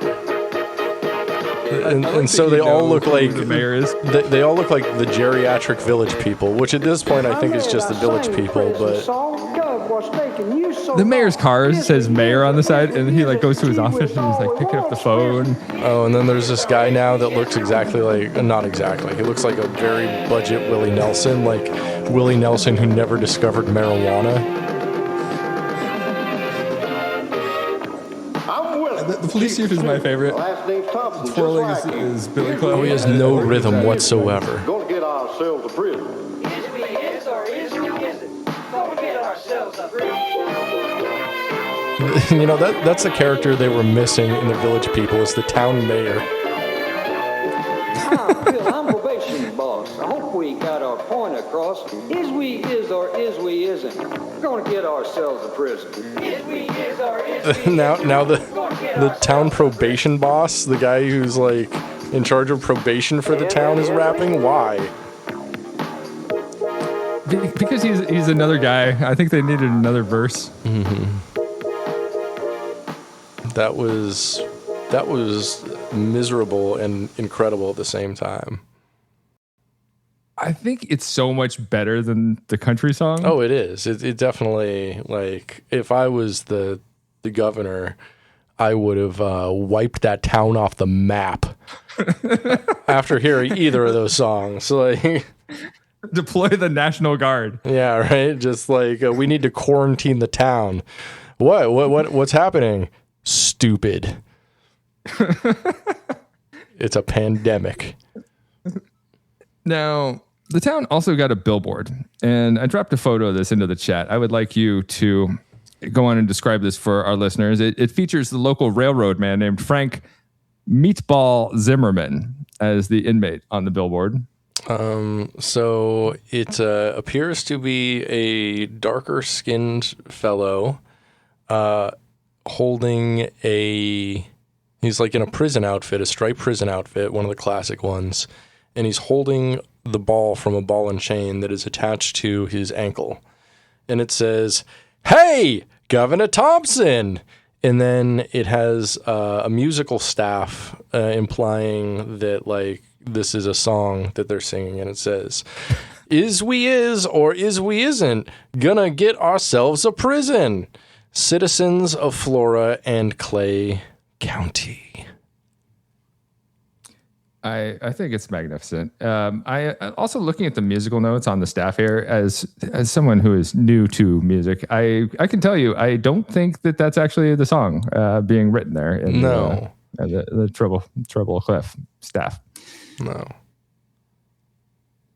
And so they all look like the mayor is. They all look like the geriatric Village People, which at this point I think is just the Village People. But The mayor's car says mayor on the side, and he like goes to his office and he's like picking up the phone. oh, and then there's this guy now that looks exactly like, not exactly, he looks like a very budget Willie Nelson, like Willie Nelson who never discovered marijuana. The police chief is my favorite. Twirling is Billy Club. Oh, he has no rhythm whatsoever. Gonna get ourselves a prison. is we is or is we isn't gonna get ourselves a prison. You know, that's the character they were missing in the Village People, is the town mayor. Hi, Phil, I'm probation boss. I hope we got our point across. Is we is or is we isn't? We're gonna get ourselves a prison. Is we is or is we Now the town probation boss, the guy who's like in charge of probation for the town, is rapping. Why? Because he's another guy. I think they needed another verse. That was miserable and incredible at the same time. I think it's so much better than the country song. Oh, it is. It definitely, like, if I was the governor, I would have wiped that town off the map after hearing either of those songs. Like, deploy the National Guard. Yeah, right. Just like we need to quarantine the town. What's happening? Stupid. It's a pandemic. Now, the town also got a billboard, and I dropped a photo of this into the chat. I would like you to go on and describe this for our listeners. It features the local railroad man named Frank Meatball Zimmerman as the inmate on the billboard. So it appears to be a darker skinned fellow holding he's like in a prison outfit, a striped prison outfit, one of the classic ones, and he's holding the ball from a ball and chain that is attached to his ankle. And it says, "Hey, Governor Thompson!" And then it has a musical staff implying that, like, this is a song that they're singing, and it says, "Is we is or is we isn't gonna get ourselves a prison? Citizens of Flora and Clay County." I think it's magnificent. I also, looking at the musical notes on the staff here, as someone who is new to music, I can tell you I don't think that that's actually the song being written there. In the Treble Clef staff. No.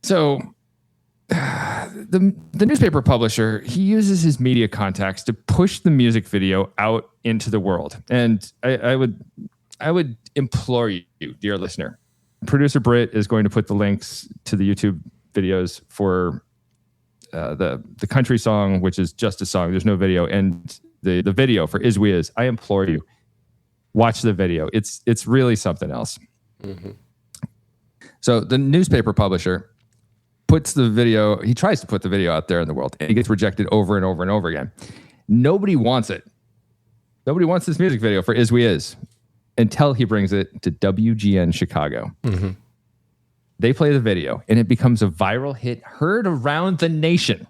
So the newspaper publisher, he uses his media contacts to push the music video out into the world. And I would implore you, dear listener, producer Brit is going to put the links to the YouTube videos for the country song, which is just a song. There's no video, and the video for Is We Is. I implore you, watch the video. It's really something else. Mm-hmm. So the newspaper publisher puts the video, he tries to put the video out there in the world, and he gets rejected over and over and over again. Nobody wants it. Nobody wants this music video for Is We Is until he brings it to WGN Chicago. Mm-hmm. They play the video, and it becomes a viral hit heard around the nation.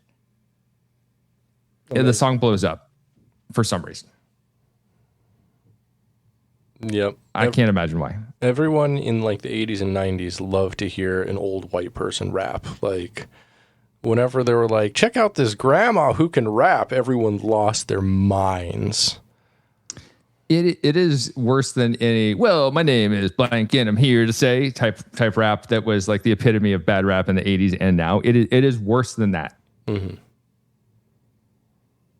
Okay. And the song blows up for some reason. Yep. I can't imagine why. Everyone in like the 80s and 90s loved to hear an old white person rap. Like, whenever they were like, check out this grandma who can rap, everyone lost their minds. It is worse than any, well, my name is blank and I'm here to say type rap that was like the epitome of bad rap in the 80s and now. It is worse than that. Mm-hmm.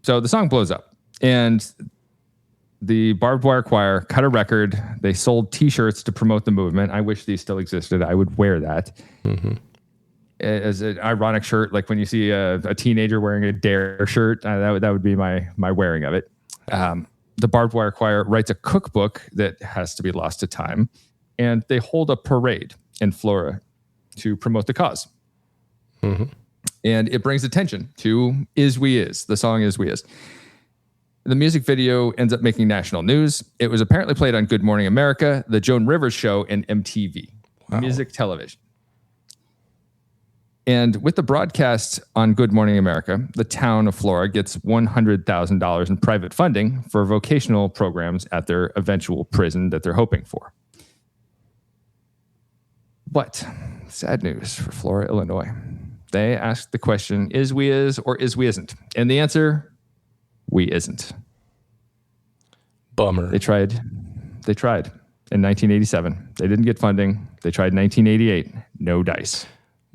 So the song blows up, and the Barbed Wire Choir cut a record. They sold T-shirts to promote the movement. I wish these still existed. I would wear that. Mm-hmm. As an ironic shirt, like when you see a teenager wearing a Dare shirt, that would be my wearing of it. The Barbed Wire Choir writes a cookbook that has to be lost to time, and they hold a parade in Flora to promote the cause. Mm-hmm. And it brings attention to Is We Is, the song Is We Is. The music video ends up making national news. It was apparently played on Good Morning America, The Joan Rivers Show, and MTV, music television. And with the broadcast on Good Morning America, the town of Flora gets $100,000 in private funding for vocational programs at their eventual prison that they're hoping for. But sad news for Flora, Illinois. They asked the question, Is We Is or Is We Isn't? And the answer, we isn't. Bummer. They tried in 1987. They didn't get funding. They tried in 1988. No dice.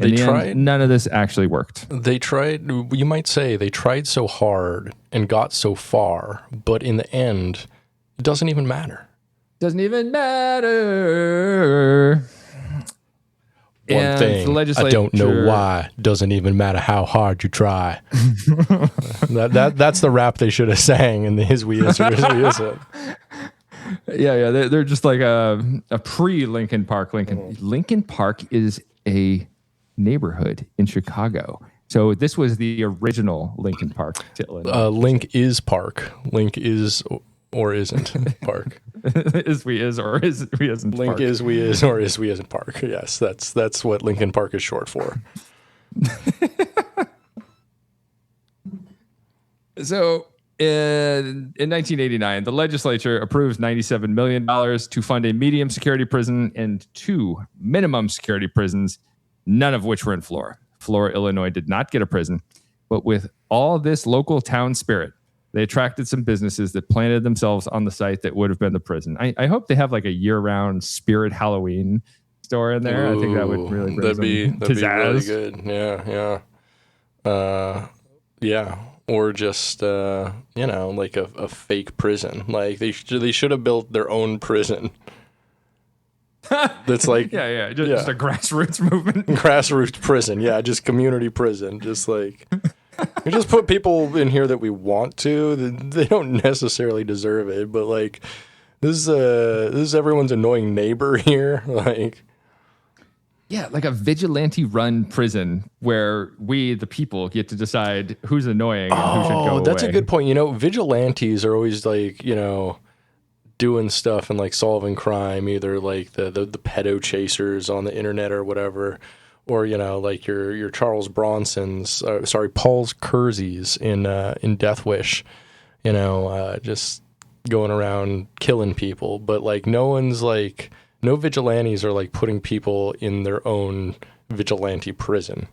In the end, none of this actually worked. They tried, you might say, they tried so hard and got so far, but in the end, it doesn't even matter. Doesn't even matter. One thing, I don't know why. Doesn't even matter how hard you try. That's the rap they should have sang in the Is We Is or Is We Isn't. Yeah. They're just like a pre-Lincoln Park. Lincoln Park is a neighborhood in Chicago. So this was the original Lincoln Park. Link is Park. Link is or isn't Park. Is we is or is we isn't Link Park. is we is or is we isn't Park. Yes, that's what Lincoln Park is short for. So in 1989, the legislature approves $97 million to fund a medium security prison and 2 minimum security prisons, none of which were in Flora. Flora, Illinois did not get a prison, but with all this local town spirit, they attracted some businesses that planted themselves on the site that would have been the prison. I hope they have like a year-round Spirit Halloween store in there. Ooh, I think that would really bring that'd be really good. Yeah. Or just like a fake prison. Like they should have built their own prison. That's like just a grassroots movement. Grassroots prison, just community prison. Just like we just put people in here that we want to. They don't necessarily deserve it, but like this is everyone's annoying neighbor here. Like like a vigilante-run prison where we, the people, get to decide who's annoying and who should go away. That's a good point. Vigilantes are always like doing stuff and like solving crime, either like the pedo chasers on the internet or whatever. Or like your Charles Bronsons, Paul's Kerseys in Death Wish, just going around killing people. But like no vigilantes are like putting people in their own vigilante prison.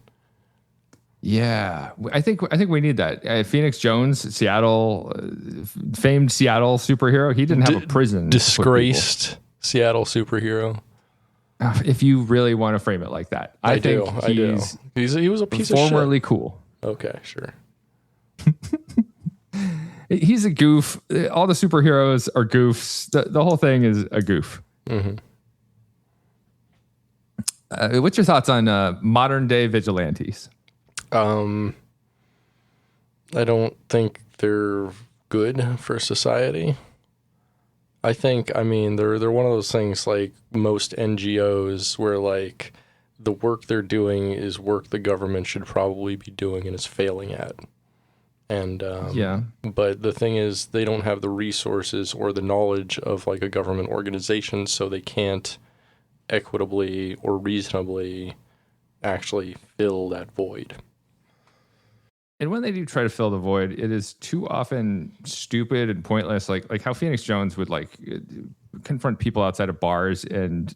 Yeah, I think we need that. Phoenix Jones, Seattle, famed Seattle superhero. He didn't have a prison. Disgraced Seattle superhero. If you really want to frame it like that, I think he was a piece of shit. Formerly cool. Okay, sure. He's a goof. All the superheroes are goofs. The whole thing is a goof. Mm-hmm. What's your thoughts on modern day vigilantes? I don't think they're good for society. I think, they're one of those things like most NGOs where like the work they're doing is work the government should probably be doing and is failing at. And but the thing is they don't have the resources or the knowledge of like a government organization, so they can't equitably or reasonably actually fill that void. And when they do try to fill the void, it is too often stupid and pointless. Like how Phoenix Jones would like confront people outside of bars and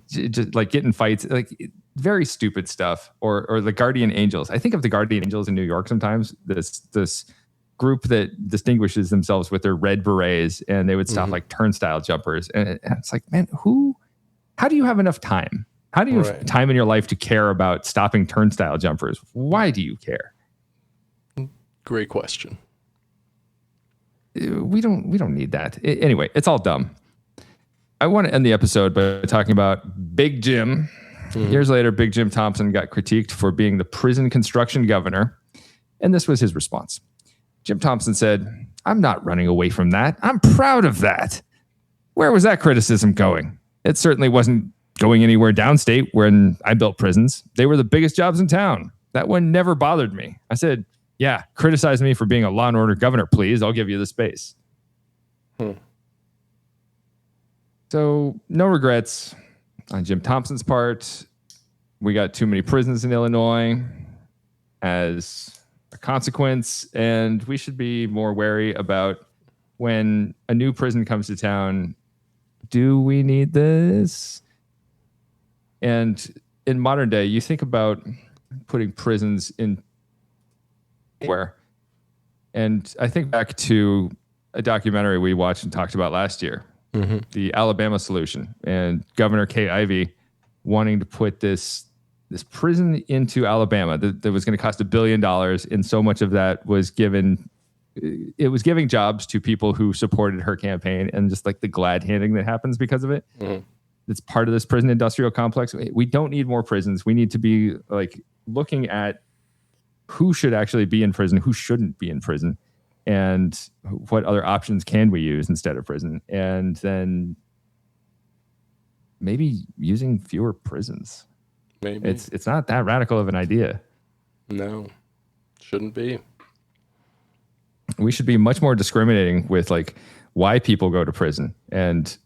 just like get in fights, like very stupid stuff. Or the Guardian Angels. I think of the Guardian Angels in New York sometimes. This group that distinguishes themselves with their red berets, and they would stop like turnstile jumpers. And it's like, man, how do you have enough time? How do you have time in your life to care about stopping turnstile jumpers? Why do you care? Great question. We don't need that. Anyway, it's all dumb. I want to end the episode by talking about Big Jim. Mm-hmm. Years later, Big Jim Thompson got critiqued for being the prison construction governor, and this was his response. Jim Thompson said, "I'm not running away from that. I'm proud of that. Where was that criticism going? It certainly wasn't going anywhere downstate when I built prisons. They were the biggest jobs in town. That one never bothered me. I said, yeah, criticize me for being a law and order governor, please. I'll give you the space." So no regrets on Jim Thompson's part. We got too many prisons in Illinois as a consequence, and we should be more wary about when a new prison comes to town. Do we need this? And in modern day, you think about putting prisons in where, and I think back to a documentary we watched and talked about last year, the Alabama solution, and Governor Kay Ivey wanting to put this this prison into Alabama that was going to cost $1 billion, and so much of that was giving jobs to people who supported her campaign, and just like the glad handing that happens because of it. Mm-hmm. It's part of this prison industrial complex. We don't need more prisons. We need to be like looking at who should actually be in prison, who shouldn't be in prison, and what other options can we use instead of prison, and then maybe using fewer prisons. Maybe it's not that radical of an idea. No, shouldn't be. We should be much more discriminating with like why people go to prison and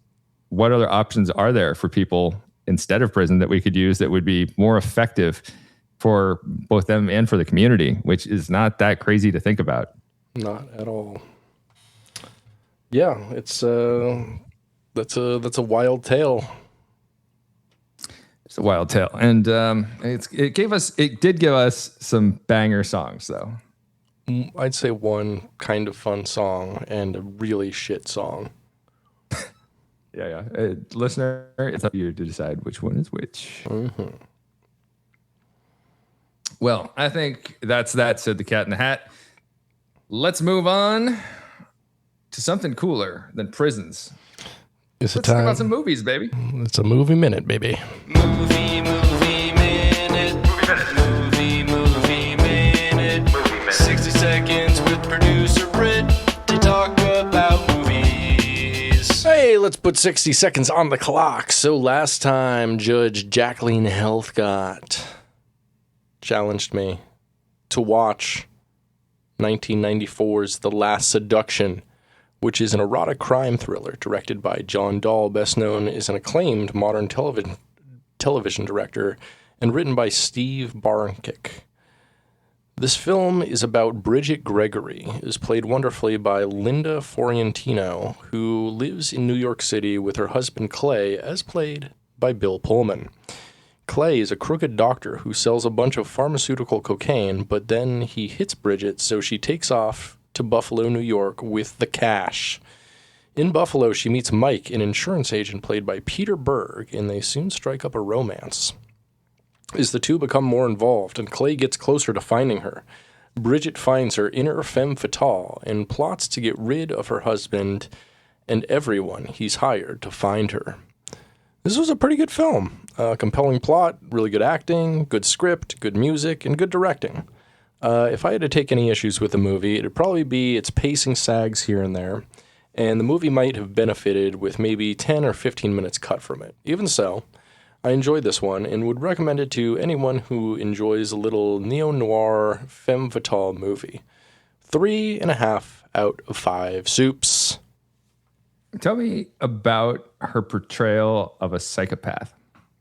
what other options are there for people instead of prison that we could use that would be more effective for both them and for the community, which is not that crazy to think about. Not at all. Yeah, it's that's a wild tale. It's a wild tale, and it did give us some banger songs, though. I'd say one kind of fun song and a really shit song. Yeah. Listener, it's up to you to decide which one is which. Mm-hmm. Well, I think that's that, said the Cat in the Hat. Let's move on to something cooler than prisons. Let's talk about some movies, baby. It's a movie minute, baby. Movie minute. Movie minute. 60 seconds with producer Brit to talk about movies. Hey, let's put 60 seconds on the clock. So last time, Judge Jacqueline Heathcott challenged me to watch 1994's The Last Seduction, which is an erotic crime thriller directed by John Dahl, best known as an acclaimed modern television director, and written by Steve Barnkick. This film is about Bridget Gregory, who's played wonderfully by Linda Fiorentino, who lives in New York City with her husband Clay, as played by Bill Pullman. Clay is a crooked doctor who sells a bunch of pharmaceutical cocaine, but then he hits Bridget, so she takes off to Buffalo, New York with the cash. In Buffalo, she meets Mike, an insurance agent played by Peter Berg, and they soon strike up a romance. As the two become more involved and Clay gets closer to finding her, Bridget finds her inner femme fatale and plots to get rid of her husband and everyone he's hired to find her. This was a pretty good film. Compelling plot, really good acting, good script, good music, and good directing. If I had to take any issues with the movie, it'd probably be its pacing sags here and there, and the movie might have benefited with maybe 10 or 15 minutes cut from it. Even so, I enjoyed this one and would recommend it to anyone who enjoys a little neo-noir femme fatale movie. 3.5 out of 5 soups. Tell me about her portrayal of a psychopath.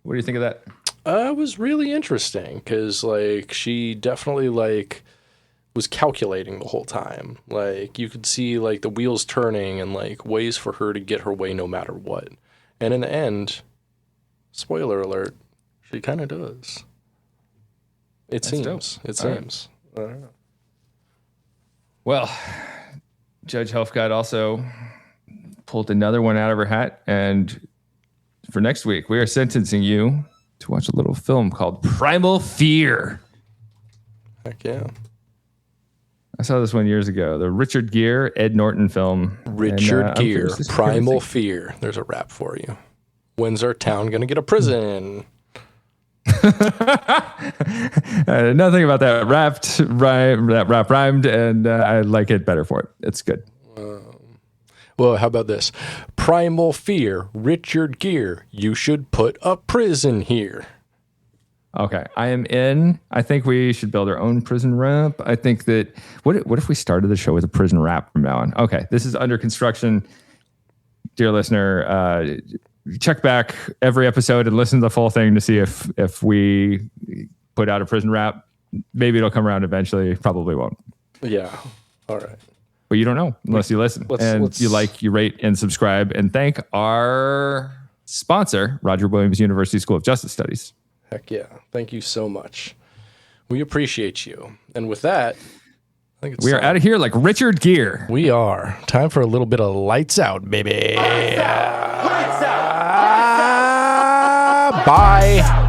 What do you think of that? It was really interesting because, like, she definitely, like, was calculating the whole time. Like, you could see, like, the wheels turning and, like, ways for her to get her way no matter what. And in the end, spoiler alert, she kind of does. It seems. It seems. I don't know. Well, Judge Heathcott also pulled another one out of her hat, and for next week, we are sentencing you to watch a little film called Primal Fear. Heck yeah. I saw this one years ago. The Richard Gere, Ed Norton film. Richard Gere, Primal Fear. There's a rap for you. When's our town going to get a prison? Nothing about that rap rhymed, and I like it better for it. It's good. Well, how about this? Primal Fear, Richard Gere. You should put a prison here. Okay, I am in. I think we should build our own prison rap. I think that, what if we started the show with a prison rap from now on? Okay, this is under construction. Dear listener, check back every episode and listen to the full thing to see if we put out a prison rap. Maybe it'll come around eventually. Probably won't. Yeah, all right. But you don't know unless you listen. You like, you rate, and subscribe. And thank our sponsor, Roger Williams University School of Justice Studies. Heck yeah. Thank you so much. We appreciate you. And with that, I think it's we are out of here like Richard Gere. We are. Time for a little bit of lights out, baby. Lights out. Bye.